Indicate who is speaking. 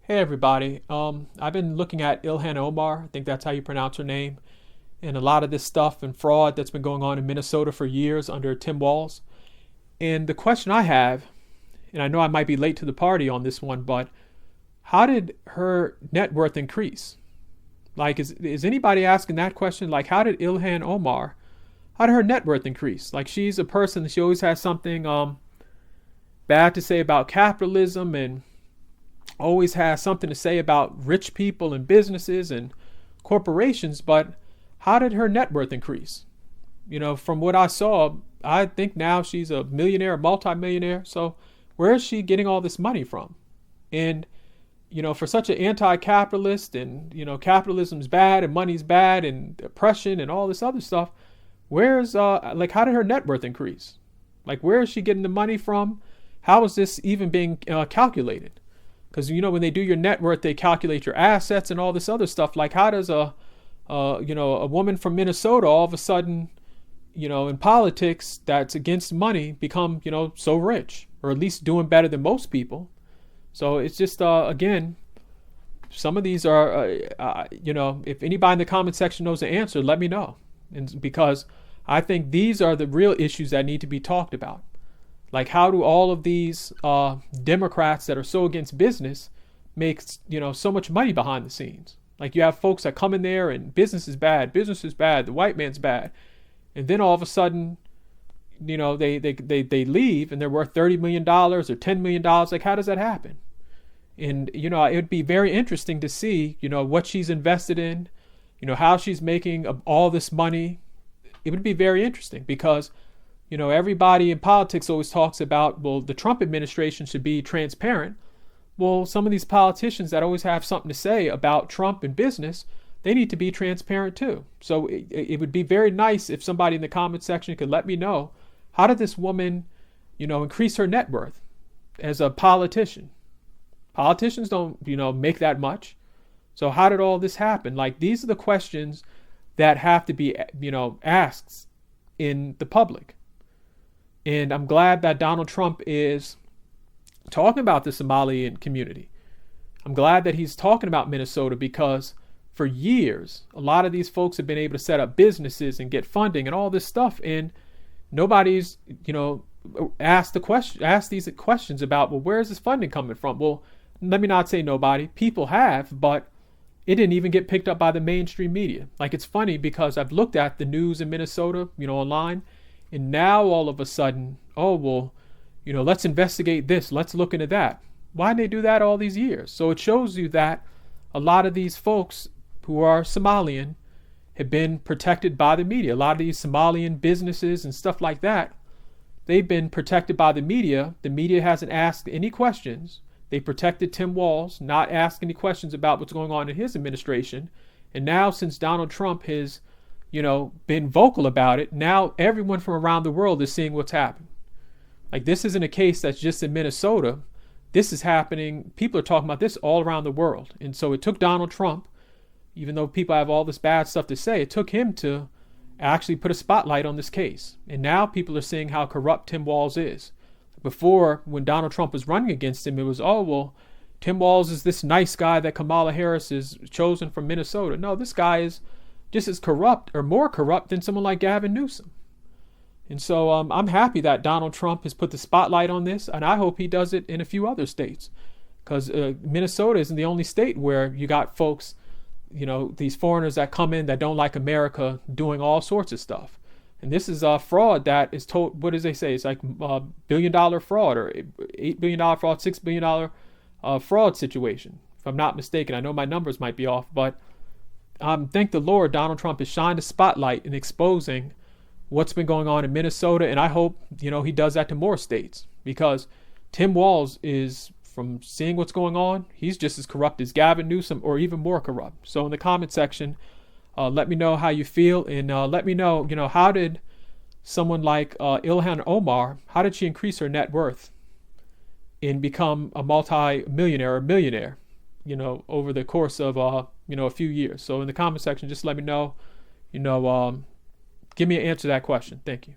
Speaker 1: Hey everybody. I've been looking at Ilhan Omar. I think that's how you pronounce her name. And a lot of this stuff and fraud that's been going on in Minnesota for years under Tim Walz. And the question I have, and I know I might be late to the party on this one, but how did her net worth increase? Like, is anybody asking that question? Like, how did Ilhan Omar, how did her net worth increase? Like, she's a person that she always has something bad to say about capitalism and always has something to say about rich people and businesses and corporations, but how did her net worth increase? From what I saw, I think now she's a millionaire, a multimillionaire. So where is she getting all this money from? And, for such an anti-capitalist and, capitalism's bad and money's bad and oppression and all this other stuff, how did her net worth increase? Like, where is she getting the money from? How is this even being calculated? Because, when they do your net worth, they calculate your assets and all this other stuff. Like, how does a woman from Minnesota all of a sudden, in politics that's against money become, so rich, or at least doing better than most people? So it's just, again, some of these are, if anybody in the comment section knows the answer, let me know. And because I think these are the real issues that need to be talked about. Like, how do all of these Democrats that are so against business make, so much money behind the scenes? Like, you have folks that come in there and business is bad, the white man's bad. And then all of a sudden, they leave and they're worth $30 million or $10 million. Like, how does that happen? And, it would be very interesting to see, what she's invested in, how she's making all this money. It would be very interesting because everybody in politics always talks about, well, the Trump administration should be transparent. Well, some of these politicians that always have something to say about Trump and business, they need to be transparent too. So it would be very nice if somebody in the comment section could let me know, how did this woman, increase her net worth as a politician? Politicians don't, make that much. So how did all this happen? Like, these are the questions that have to be, asked in the public. And I'm glad that Donald Trump is talking about the Somalian community. I'm glad that he's talking about Minnesota because for years, a lot of these folks have been able to set up businesses and get funding and all this stuff. And nobody's, asked these questions about, well, where is this funding coming from? Well, let me not say nobody. People have, but it didn't even get picked up by the mainstream media. Like, it's funny because I've looked at the news in Minnesota, online. And now all of a sudden, oh, well, let's investigate this. Let's look into that. Why didn't they do that all these years? So it shows you that a lot of these folks who are Somalian have been protected by the media. A lot of these Somalian businesses and stuff like that, they've been protected by the media. The media hasn't asked any questions. They protected Tim Walz, not asking any questions about what's going on in his administration. And now since Donald Trump has been vocal about it, now everyone from around the world is seeing what's happened. Like, this isn't a case that's just in Minnesota. This is happening. People are talking about this all around the world. And so it took Donald Trump, even though people have all this bad stuff to say, it took him to actually put a spotlight on this case. And now people are seeing how corrupt Tim Walz is. Before, when Donald Trump was running against him, it was, oh, well, Tim Walz is this nice guy that Kamala Harris is chosen from Minnesota. No, this guy is just as corrupt or more corrupt than someone like Gavin Newsom. And so I'm happy that Donald Trump has put the spotlight on this, and I hope he does it in a few other states, because Minnesota isn't the only state where you got folks, these foreigners that come in that don't like America doing all sorts of stuff. And this is a fraud that is told, what does they say? It's like $1 billion fraud or $8 billion fraud, $6 billion fraud situation, if I'm not mistaken. I know my numbers might be off, but thank the Lord, Donald Trump has shined a spotlight in exposing what's been going on in Minnesota. And I hope, he does that to more states, because Tim Walz is, from seeing what's going on, he's just as corrupt as Gavin Newsom or even more corrupt. So in the comment section, let me know how you feel, and let me know, how did someone like Ilhan Omar, how did she increase her net worth and become a multi-millionaire or millionaire, over the course of, a few years. So in the comment section, just let me know, give me an answer to that question. Thank you.